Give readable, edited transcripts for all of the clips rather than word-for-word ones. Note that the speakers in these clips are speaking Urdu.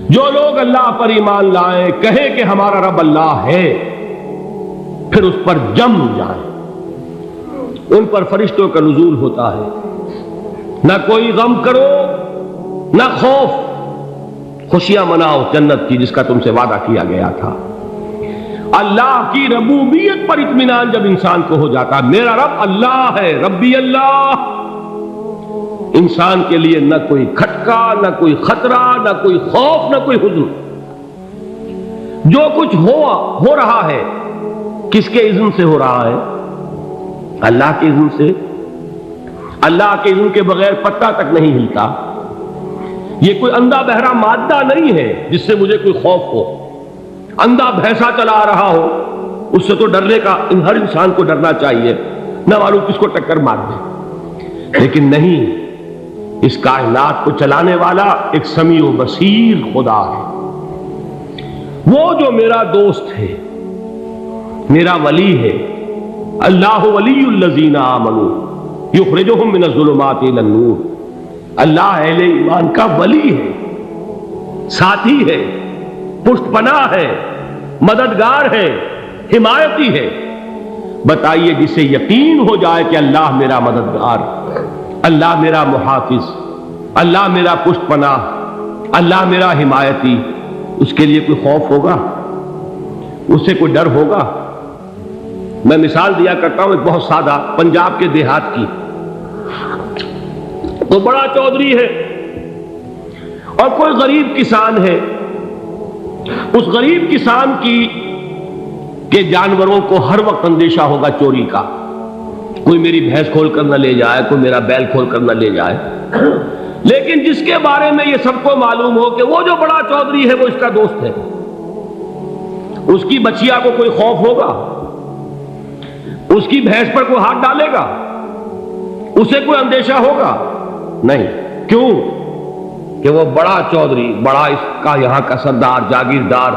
جو لوگ اللہ پر ایمان لائیں، کہیں کہ ہمارا رب اللہ ہے، پھر اس پر جم جائیں، ان پر فرشتوں کا نزول ہوتا ہے۔ نہ کوئی غم کرو نہ خوف، خوشیاں مناؤ جنت کی جس کا تم سے وعدہ کیا گیا تھا۔ اللہ کی ربوبیت پر اطمینان جب انسان کو ہو جاتا، میرا رب اللہ ہے، ربی اللہ، انسان کے لیے نہ کوئی کھٹکا، نہ کوئی خطرہ، نہ کوئی خوف، نہ کوئی حزن۔ جو کچھ ہو رہا ہے کس کے اذن سے ہو رہا ہے؟ اللہ کے اذن سے۔ اللہ کے اذن کے بغیر پتہ تک نہیں ہلتا۔ یہ کوئی اندھا بہرا مادہ نہیں ہے جس سے مجھے کوئی خوف ہو۔ اندھا بھینسا چلا آ رہا ہو اس سے تو ڈرنے کا ہر انسان کو ڈرنا چاہیے، نہ معلوم کس کو ٹکر مار دے۔ لیکن نہیں، اس کائنات کو چلانے والا ایک سمیع و بصیر خدا ہے۔ وہ جو میرا دوست ہے، میرا ولی ہے۔ اللہ ولی الذین آمنوا یخرجہم من الظلمات الی النور۔ اللہ اہل ایمان کا ولی ہے، ساتھی ہے، پشت پناہ ہے، مددگار ہے، حمایتی ہے۔ بتائیے جسے یقین ہو جائے کہ اللہ میرا مددگار، اللہ میرا محافظ، اللہ میرا پشت پناہ، اللہ میرا حمایتی، اس کے لیے کوئی خوف ہوگا؟ اس سے کوئی ڈر ہوگا؟ میں مثال دیا کرتا ہوں ایک بہت سادہ، پنجاب کے دیہات کی۔ تو بڑا چودھری ہے اور کوئی غریب کسان ہے۔ اس غریب کسان کے جانوروں کو ہر وقت اندیشہ ہوگا چوری کا، کوئی میری بھینس کھول کر نہ لے جائے، کوئی میرا بیل کھول کر نہ لے جائے۔ لیکن جس کے بارے میں یہ سب کو معلوم ہو کہ وہ جو بڑا چودھری ہے وہ اس کا دوست ہے، اس کی بچیا کو کوئی خوف ہوگا؟ اس کی بھینس پر کوئی ہاتھ ڈالے گا؟ اسے کوئی اندیشہ ہوگا؟ نہیں۔ کیوں؟ کہ وہ بڑا چودھری، بڑا اس کا یہاں کا سردار، جاگیردار،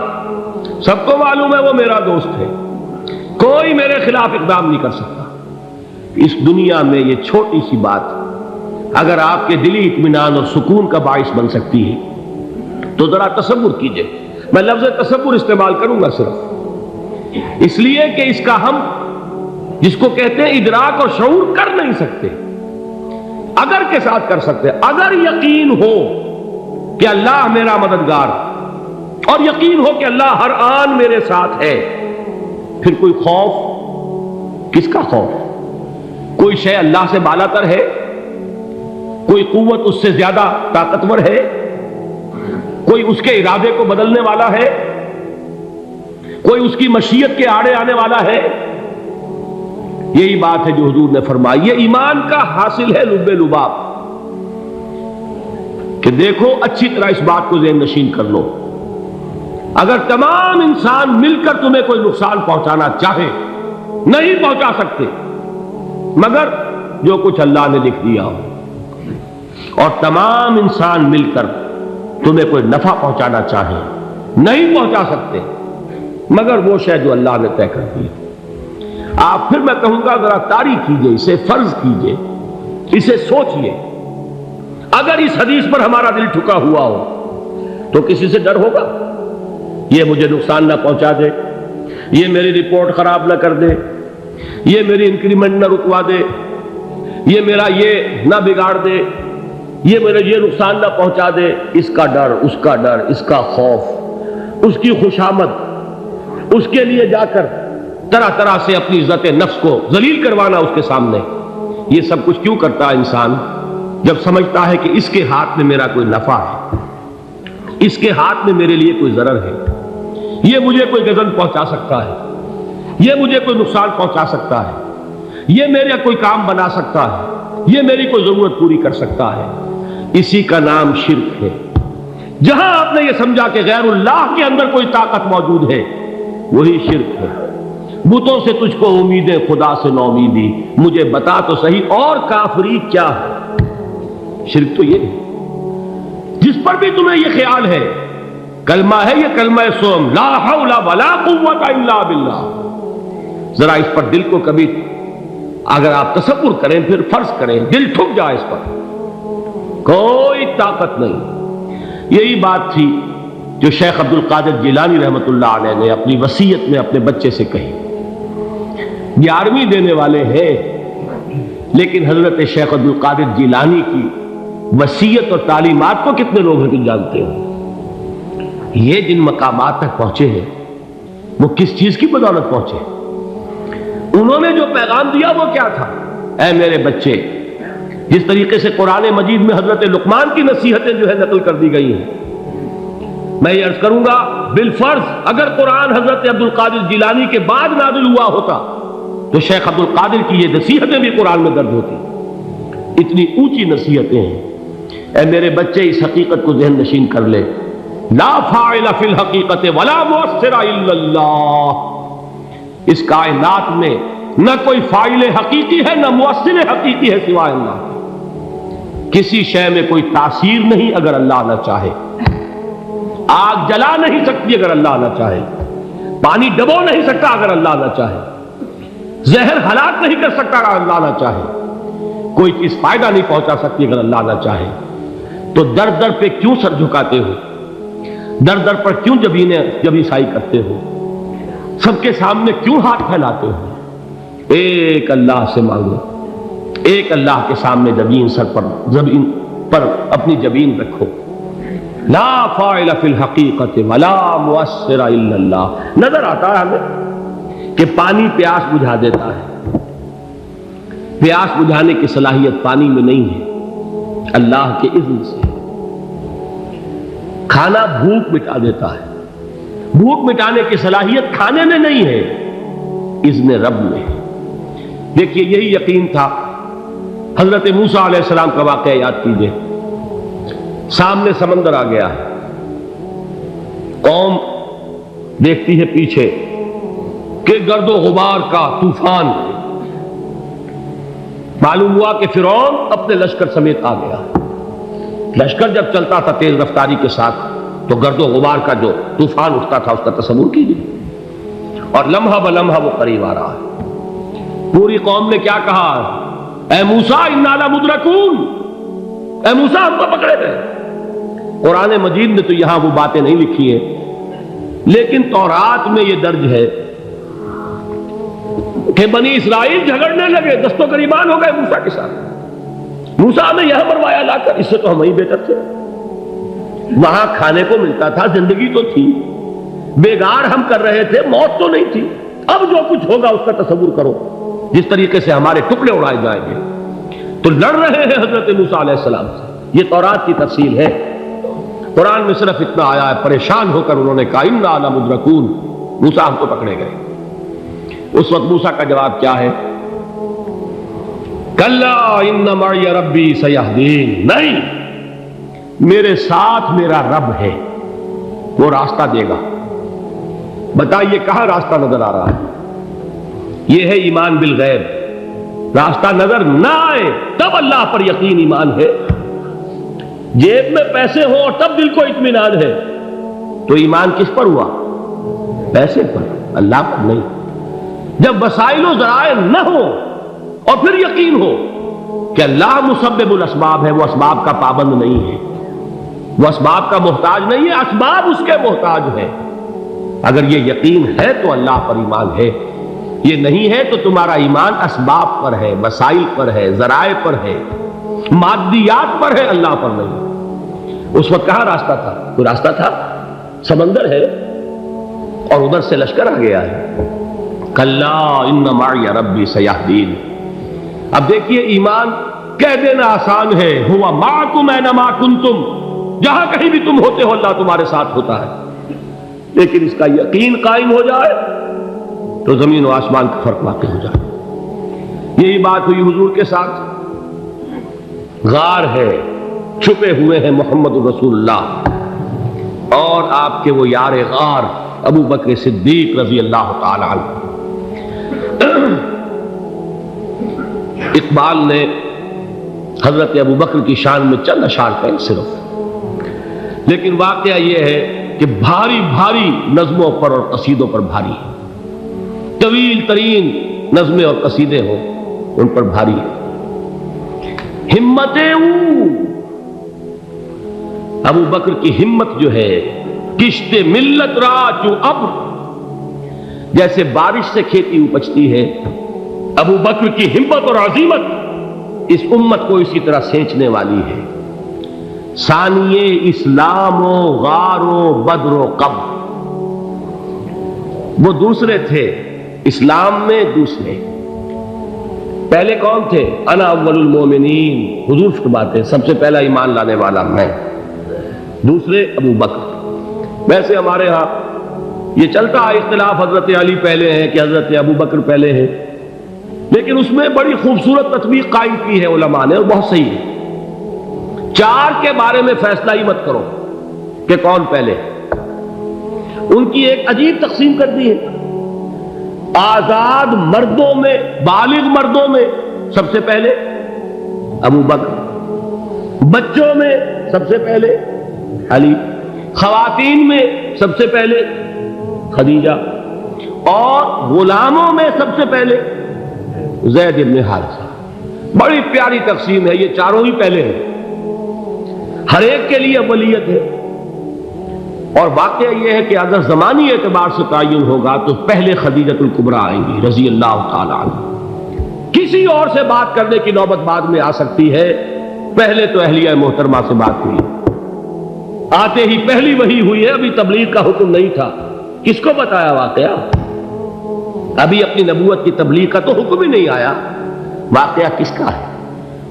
سب کو معلوم ہے وہ میرا دوست ہے، کوئی میرے خلاف اقدام نہیں کر سکتا۔ اس دنیا میں یہ چھوٹی سی بات اگر آپ کے دلی اطمینان اور سکون کا باعث بن سکتی ہے تو ذرا تصور کیجئے۔ میں لفظ تصور استعمال کروں گا صرف اس لیے کہ اس کا ہم جس کو کہتے ہیں ادراک اور شعور کر نہیں سکتے، اگر کے ساتھ کر سکتے۔ اگر یقین ہو کہ اللہ میرا مددگار اور یقین ہو کہ اللہ ہر آن میرے ساتھ ہے، پھر کوئی خوف؟ کس کا خوف؟ کوئی شے اللہ سے بالا تر ہے؟ کوئی قوت اس سے زیادہ طاقتور ہے؟ کوئی اس کے ارادے کو بدلنے والا ہے؟ کوئی اس کی مشیت کے آڑے آنے والا ہے؟ یہی بات ہے جو حضور نے فرمائی۔ یہ ایمان کا حاصل ہے لب لباب، کہ دیکھو اچھی طرح اس بات کو ذہن نشین کر لو، اگر تمام انسان مل کر تمہیں کوئی نقصان پہنچانا چاہے نہیں پہنچا سکتے، مگر جو کچھ اللہ نے لکھ دیا ہو، اور تمام انسان مل کر تمہیں کوئی نفع پہنچانا چاہے نہیں پہنچا سکتے، مگر وہ شے جو اللہ نے طے کر دی۔ آپ پھر میں کہوں گا ذرا طاری کیجئے، اسے فرض کیجئے، اسے سوچئے۔ اگر اس حدیث پر ہمارا دل ٹھکا ہوا ہو تو کسی سے ڈر ہوگا؟ یہ مجھے نقصان نہ پہنچا دے، یہ میری رپورٹ خراب نہ کر دے، یہ میری انکریمنٹ نہ رکوا دے، یہ میرا یہ نہ بگاڑ دے، یہ میرے یہ نقصان نہ پہنچا دے۔ اس کا ڈر، اس کا ڈر، اس کا خوف، اس کی خوشامد، اس کے لیے جا کر طرح طرح سے اپنی عزت نفس کو ذلیل کروانا اس کے سامنے، یہ سب کچھ کیوں کرتا ہے انسان؟ جب سمجھتا ہے کہ اس کے ہاتھ میں میرا کوئی نفع ہے، اس کے ہاتھ میں میرے لیے کوئی ضرر ہے، یہ مجھے کوئی غضب پہنچا سکتا ہے، یہ مجھے کوئی نقصان پہنچا سکتا ہے، یہ میرا کوئی کام بنا سکتا ہے، یہ میری کوئی ضرورت پوری کر سکتا ہے، اسی کا نام شرک ہے۔ جہاں آپ نے یہ سمجھا کہ غیر اللہ کے اندر کوئی طاقت موجود ہے، وہی شرک ہے۔ بتوں سے تجھ کو امیدیں، خدا سے نو امیدی، مجھے بتا تو صحیح اور کافری کیا ہے؟ شرک تو یہ ہے۔ جس پر بھی تمہیں یہ خیال ہے، کلمہ ہے یہ کلمہ سوم، لا حول ولا قوت الا باللہ، ذرا اس پر دل کو کبھی اگر آپ تصور کریں، پھر فرض کریں، دل ٹھک جائے اس پر، کوئی طاقت نہیں۔ یہی بات تھی جو شیخ عبد القادر جیلانی رحمۃ اللہ علیہ نے اپنی وصیت میں اپنے بچے سے کہی. 11ویں دینے والے ہیں، لیکن حضرت شیخ عبد القادر جیلانی کی وصیت اور تعلیمات کو کتنے لوگ ہیں کہ جانتے ہو؟ یہ جن مقامات تک پہنچے ہیں وہ کس چیز کی بدولت پہنچے؟ انہوں نے جو پیغام دیا وہ کیا تھا؟ اے میرے بچے، جس طریقے سے قرآن مجید میں حضرت لقمان کی نصیحتیں جو ہے نقل کر دی گئی ہیں، میں یہ عرض کروں گا بالفرض اگر قرآن حضرت عبد القادر جیلانی کے بعد نازل ہوا ہوتا تو شیخ عبد القادر کی یہ نصیحتیں بھی قرآن میں درج ہوتی. اتنی اونچی نصیحتیں ہیں. اے میرے بچے، اس حقیقت کو ذہن نشین کر لے، لا فاعل فی الحقیقت ولا مؤثر الا اللہ. اس کائنات میں نہ کوئی فاعل حقیقی ہے نہ مؤثر حقیقی ہے سوائے اللہ. کسی شے میں کوئی تاثیر نہیں اگر اللہ نہ چاہے. آگ جلا نہیں سکتی اگر اللہ نہ چاہے. پانی ڈبو نہیں سکتا اگر اللہ نہ چاہے. زہر ہلاک نہیں کر سکتا اگر اللہ نہ چاہے. کوئی چیز فائدہ نہیں پہنچا سکتی اگر اللہ نہ چاہے. تو در در پہ کیوں سر جھکاتے ہو؟ در در پر کیوں جبیں سائی کرتے ہو؟ سب کے سامنے کیوں ہاتھ پھیلاتے ہو؟ ایک اللہ سے مانگو. ایک اللہ کے سامنے زمین پر اپنی جبین رکھو. لا فاعل فی الحقیقت ولا مؤثر الا اللہ. نظر آتا ہے ہمیں کہ پانی پیاس بجھا دیتا ہے. پیاس بجھانے کی صلاحیت پانی میں نہیں ہے، اللہ کے اذن سے. کھانا بھوک مٹا دیتا ہے. بھوک مٹانے کی صلاحیت کھانے میں نہیں ہے، اذن رب میں. دیکھیے یہی یقین تھا. حضرت موسیٰ علیہ السلام کا واقعہ یاد کیجئے. سامنے سمندر آ گیا ہے. قوم دیکھتی ہے پیچھے کہ گرد و غبار کا طوفان. معلوم ہوا کہ فرعون اپنے لشکر سمیت آ گیا. لشکر جب چلتا تھا تیز رفتاری کے ساتھ تو گرد و غبار کا جو طوفان اٹھتا تھا اس کا تصور کیجیے. اور لمحہ بلمحہ وہ قریب آ رہا ہے. پوری قوم نے کیا کہا؟ اے موسیٰ انا لمدرکون. اے موسیٰ ہم کو پکڑے گئے. قرآن مجید نے تو یہاں وہ باتیں نہیں لکھی ہیں، لیکن تورات میں یہ درج ہے کہ بنی اسرائیل جھگڑنے لگے، دست و گریبان ہو گئے موسیٰ کے ساتھ. موسیٰ نے یہاں مروایا لا کر، اس سے تو ہم ہی بہتر تھے. وہاں کھانے کو ملتا تھا، زندگی تو تھی، بیگار ہم کر رہے تھے، موت تو نہیں تھی. اب جو کچھ ہوگا اس کا تصور کرو، جس طریقے سے ہمارے ٹکڑے اڑائے جائیں گے. تو لڑ رہے ہیں حضرت موسیٰ علیہ السلام سے. یہ تورات کی تفصیل ہے. قرآن میں صرف اتنا آیا ہے، پریشان ہو کر انہوں نے کہا انا لمدرکون. موسیٰ ہم کو پکڑے گئے. اس وقت موسیٰ کا جواب کیا ہے؟ کلا ان معی ربی سیہدین. نہیں، میرے ساتھ میرا رب ہے، وہ راستہ دے گا. بتائیے کہاں راستہ نظر آ رہا ہے؟ یہ ہے ایمان بالغیب. راستہ نظر نہ آئے تب اللہ پر یقین ایمان ہے. جیب میں پیسے ہوں اور تب دل کو اطمینان ہے تو ایمان کس پر ہوا؟ پیسے پر، اللہ پر نہیں. جب وسائل و ذرائع نہ ہو اور پھر یقین ہو کہ اللہ مسبب الاسباب ہے، وہ اسباب کا پابند نہیں ہے، وہ اسباب کا محتاج نہیں ہے، اسباب اس کے محتاج ہے. اگر یہ یقین ہے تو اللہ پر ایمان ہے. یہ نہیں ہے تو تمہارا ایمان اسباب پر ہے، وسائل پر ہے، ذرائع پر ہے، مادیات پر ہے، اللہ پر نہیں. اس وقت کہاں راستہ تھا؟ کوئی راستہ تھا؟ سمندر ہے اور ادھر سے لشکر آ گیا ہے. کلا ان معی ربی سیہدین. اب دیکھیے ایمان کہہ دینا آسان ہے، ہوا معکم اینما کنتم. جہاں کہیں بھی تم ہوتے ہو اللہ تمہارے ساتھ ہوتا ہے. لیکن اس کا یقین قائم ہو جائے تو زمین و آسمان کا فرق واقع ہو جائے. یہی بات ہوئی حضور کے ساتھ. غار ہے، چھپے ہوئے ہیں محمد رسول اللہ اور آپ کے وہ یار غار ابو بکر صدیق رضی اللہ تعالی عنہ. اقبال نے حضرت ابو بکر کی شان میں چند اشعار کہیں صرف، لیکن واقعہ یہ ہے کہ بھاری بھاری نظموں پر اور قصیدوں پر بھاری ہے. طویل ترین نظمیں اور قصیدے ہوں ان پر بھاری ہے. ہمتیں ابو بکر کی ہمت جو ہے کشت ملت را چو ابر، جیسے بارش سے کھیتی اپجتی ہے، ابو بکر کی ہمت اور عزیمت اس امت کو اسی طرح سینچنے والی ہے۔ ثانیے اسلام و غار و بدر و قبر، وہ دوسرے تھے اسلام میں، دوسرے پہلے کون تھے؟ انا اول المومنین، حضور فرماتے سب سے پہلا ایمان لانے والا میں، دوسرے ابو بکر۔ ویسے ہمارے ہاں یہ چلتا ہے اختلاف، حضرت علی پہلے ہیں کہ حضرت ابو بکر پہلے ہیں، لیکن اس میں بڑی خوبصورت تطبیق قائم کی ہے علماء نے، اور بہت صحیح ہے۔ چار کے بارے میں فیصلہ ہی مت کرو کہ کون پہلے، ان کی ایک عجیب تقسیم کر دی ہے۔ آزاد مردوں میں، بالغ مردوں میں سب سے پہلے ابو بکر، بچوں میں سب سے پہلے علی، خواتین میں سب سے پہلے خدیجہ، اور غلاموں میں سب سے پہلے زید بن حارثہ۔ بڑی پیاری تقسیم ہے، یہ چاروں ہی پہلے ہیں، ہر ایک کے لیے اولیت ہے۔ اور واقعہ یہ ہے کہ اگر زمانی اعتبار سے تعین ہوگا تو پہلے خدیجۃ الکبریٰ آئیں گی رضی اللہ تعالی عنہ، کسی اور سے بات کرنے کی نوبت بعد میں آ سکتی ہے، پہلے تو اہلیہ محترمہ سے بات ہوئی، آتے ہی پہلی وحی ہوئی ہے، ابھی تبلیغ کا حکم نہیں تھا۔ کس کو بتایا واقعہ؟ ابھی اپنی نبوت کی تبلیغ کا تو حکم ہی نہیں آیا، واقعہ کس کا ہے؟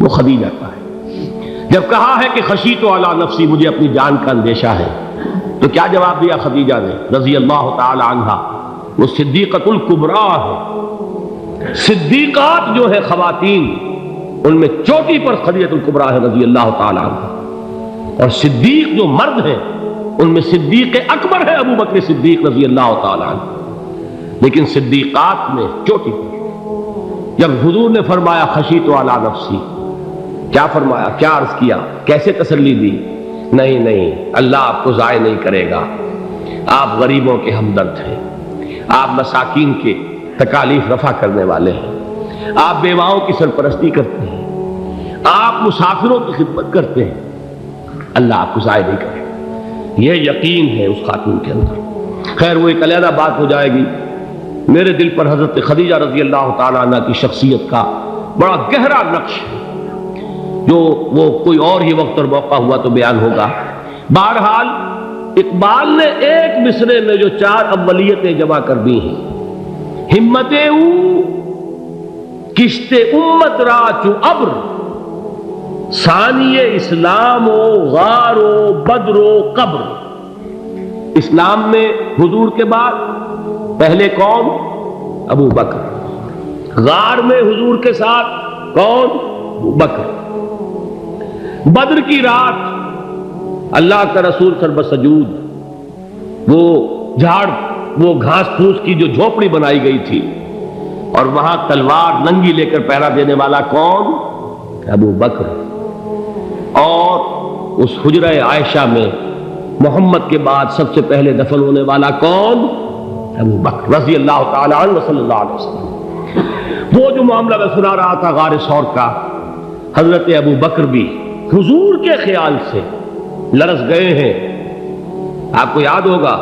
وہ خدیجہ کا ہے۔ جب کہا ہے کہ خشیت علی نفسی، مجھے اپنی جان کا اندیشہ ہے، تو کیا جواب دیا خدیجہ نے رضی اللہ تعالی عنہا؟ وہ صدیقۃ الکبریٰ ہے، صدیقات جو ہے خواتین ان میں چوٹی پر خدیجۃ الکبریٰ ہے رضی اللہ تعالی عنہا، اور صدیق جو مرد ہیں ان میں صدیق اکبر ہے ابو بکر صدیق رضی اللہ تعالی عنہ، لیکن صدیقات میں چوٹی پر۔ جب حضور نے فرمایا خشیت علی نفسی، کیا فرمایا، کیا عرض کیا، کیسے تسلی دی؟ نہیں نہیں، اللہ آپ کو ضائع نہیں کرے گا، آپ غریبوں کے ہمدرد ہیں، آپ مساکین کے تکالیف رفع کرنے والے ہیں، آپ بیواؤں کی سرپرستی کرتے ہیں، آپ مسافروں کی خدمت کرتے ہیں، اللہ آپ کو ضائع نہیں کرے گا۔ یہ یقین ہے اس خاتون کے اندر۔ خیر وہ ایک علیحدہ بات ہو جائے گی۔ میرے دل پر حضرت خدیجہ رضی اللہ تعالیٰ عنہ کی شخصیت کا بڑا گہرا نقش ہے، جو وہ کوئی اور ہی وقت اور موقع ہوا تو بیان ہوگا۔ بہرحال اقبال نے ایک مصرے میں جو چار اولیتیں جمع کر دی ہیں، ہمت او کشت امت را چو ابر، ثانی اسلام و غار و بدر و قبر۔ اسلام میں حضور کے بعد پہلے کون؟ ابو بکر۔ غار میں حضور کے ساتھ کون؟ ابو بکر۔ بدر کی رات اللہ کا رسول سر سجود، وہ جھاڑ، وہ گھاس پھوس کی جو جھوپڑی بنائی گئی تھی، اور وہاں تلوار ننگی لے کر پہرا دینے والا کون؟ ابو بکر۔ اور اس حجرہ عائشہ میں محمد کے بعد سب سے پہلے دفن ہونے والا کون؟ ابو بکر رضی اللہ تعالی عنہ صلی اللہ علیہ وسلم۔ وہ جو معاملہ میں سنا رہا تھا غار ثور کا، حضرت ابو بکر بھی حضور کے خیال سے لرز گئے ہیں۔ آپ کو یاد ہوگا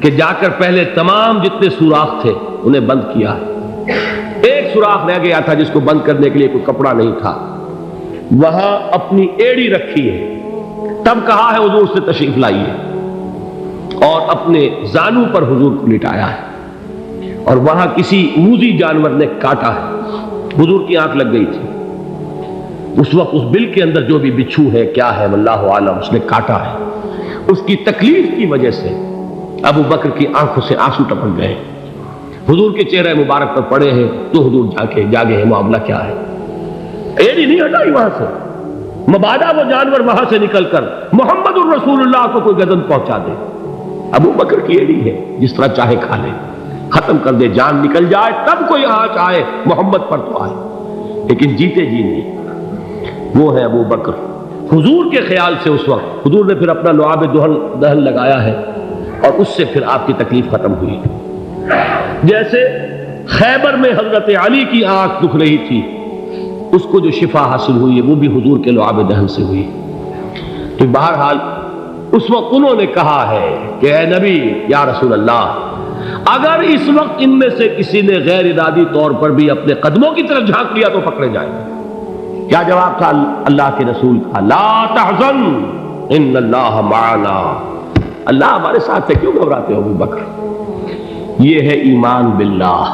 کہ جا کر پہلے تمام جتنے سوراخ تھے انہیں بند کیا ہے، ایک سوراخ رہ گیا تھا جس کو بند کرنے کے لیے کوئی کپڑا نہیں تھا، وہاں اپنی ایڑی رکھی ہے، تب کہا ہے حضور سے تشریف لائیے، اور اپنے زانو پر حضور کو لٹایا ہے، اور وہاں کسی موذی جانور نے کاٹا ہے، حضور کی آنکھ لگ گئی تھی، اس وقت اس بل کے اندر جو بھی بچھو ہے کیا ہے واللہ عالم، اس نے کاٹا ہے، اس کی تکلیف کی وجہ سے ابو بکر کی آنکھوں سے آنسو ٹپک گئے، حضور کے چہرے مبارک پر پڑے ہیں، تو حضور جاگے ہیں، معاملہ کیا ہے؟ ایڑی نہیں ہٹائی وہاں سے، مبادا وہ جانور وہاں سے نکل کر محمد الرسول اللہ کو کوئی گزن پہنچا دے، ابو بکر کی ایڑی ہے، جس طرح چاہے کھا لے، ختم کر دے، جان نکل جائے تب کوئی آنچ آئے، محمد پر تو آئے، لیکن جیتے جی نہیں۔ وہ ہے ابو بکر۔ حضور کے خیال سے اس وقت حضور نے پھر اپنا لعاب دہن لگایا ہے، اور اس سے پھر آپ کی تکلیف ختم ہوئی۔ جیسے خیبر میں حضرت علی کی آنکھ دکھ رہی تھی، اس کو جو شفا حاصل ہوئی ہے وہ بھی حضور کے لعاب دہن سے ہوئی۔ تو بہرحال اس وقت انہوں نے کہا ہے کہ اے نبی یا رسول اللہ، اگر اس وقت ان میں سے کسی نے غیر ارادی طور پر بھی اپنے قدموں کی طرف جھانک لیا تو پکڑے جائیں گے۔ کیا جواب تھا اللہ کے رسول کا؟ لا تحزن ان اللہ معنا، اللہ ہمارے ساتھ ہے، کیوں گھبراتے ہو ابو بکر؟ یہ ہے ایمان باللہ،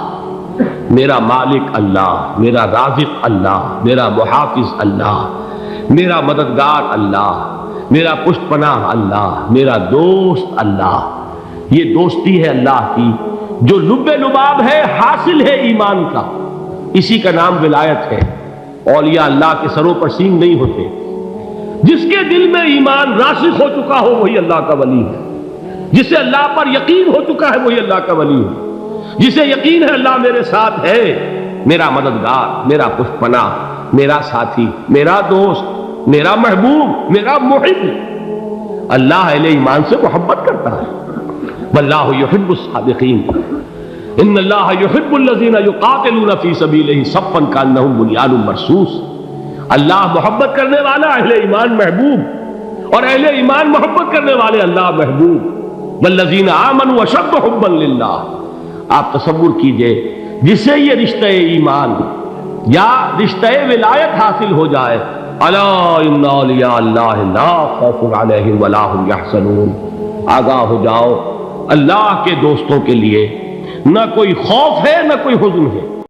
میرا مالک اللہ، میرا رازق اللہ، میرا محافظ اللہ، میرا مددگار اللہ، میرا پشت پناہ اللہ، میرا دوست اللہ۔ یہ دوستی ہے اللہ کی جو لب لباب ہے، حاصل ہے ایمان کا، اسی کا نام ولایت ہے۔ اولیاء اللہ کے سروں پر سینگ نہیں ہوتے، جس کے دل میں ایمان راسخ ہو چکا ہو وہی اللہ کا ولی ہے، جسے اللہ پر یقین ہو چکا ہے وہی اللہ کا ولی ہے، جسے یقین ہے اللہ میرے ساتھ ہے، میرا مددگار، میرا پشت پناہ، میرا ساتھی، میرا دوست، میرا محبوب، میرا محب۔ اللہ اہل ایمان سے محبت کرتا ہے۔ واللہ یحب الصادقین، ان اللہ یحب الذین یقاتلون فی سبیلہ صفا کانہم بنیان مرصوص۔ اللہ محبت کرنے والا، اہل ایمان محبوب، اور اہل ایمان محبت کرنے والے اللہ محبوب۔ والذین آمنوا اشد حبا للہ۔ آپ تصور کیجئے جسے یہ رشتہ ایمان یا رشتہ ولایت حاصل ہو جائے، الا ان اولیاء اللہ لا خوف علیہم ولا هم یحزنون، آگاہ ہو جاؤ اللہ کے دوستوں کے لیے نہ کوئی خوف ہے نہ کوئی حزن ہے۔